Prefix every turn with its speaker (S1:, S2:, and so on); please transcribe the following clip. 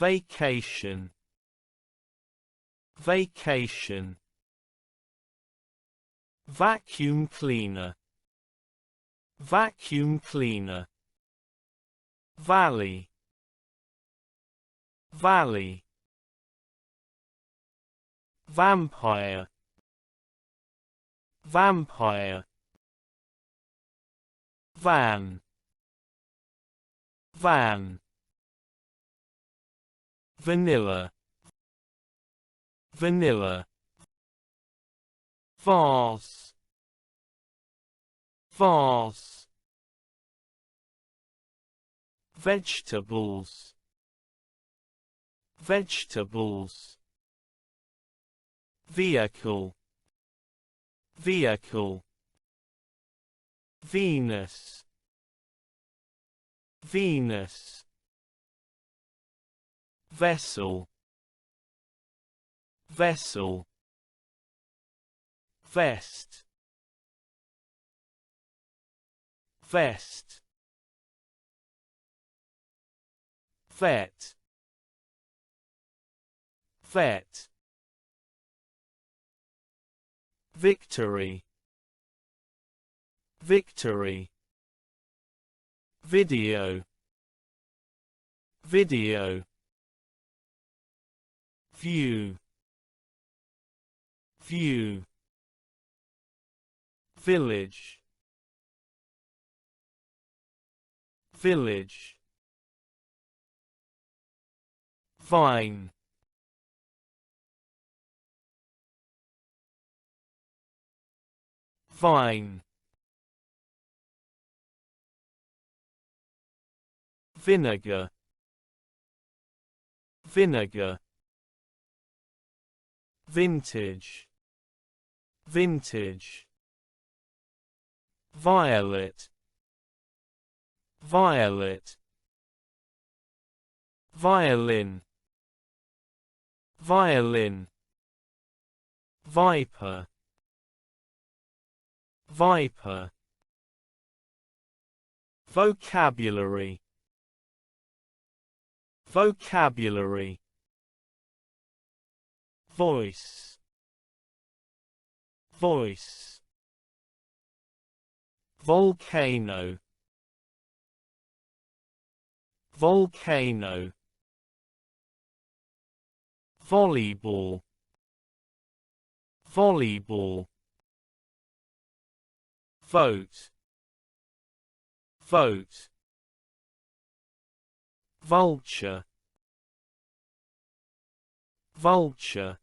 S1: vacation, vacation. Vacuum cleaner, vacuum cleaner. Valley, valley. Vampire, vampire. Van, van. Vanilla, vanilla. Vase, vase. Vegetables, vegetables. Vehicle, vehicle. Venus, Venus. Vessel, vessel. Vest, vest. Vet, vet. Victory, victory. Video, video. View, view. Village, village. Vine, vine. Vinegar, vinegar. Vintage, vintage. Violet, violet. Violin, violin. Viper, viper. Vocabulary, vocabulary. Voice, voice. Volcano, volcano. Volleyball, volleyball. Vote, vote. Vulture, vulture.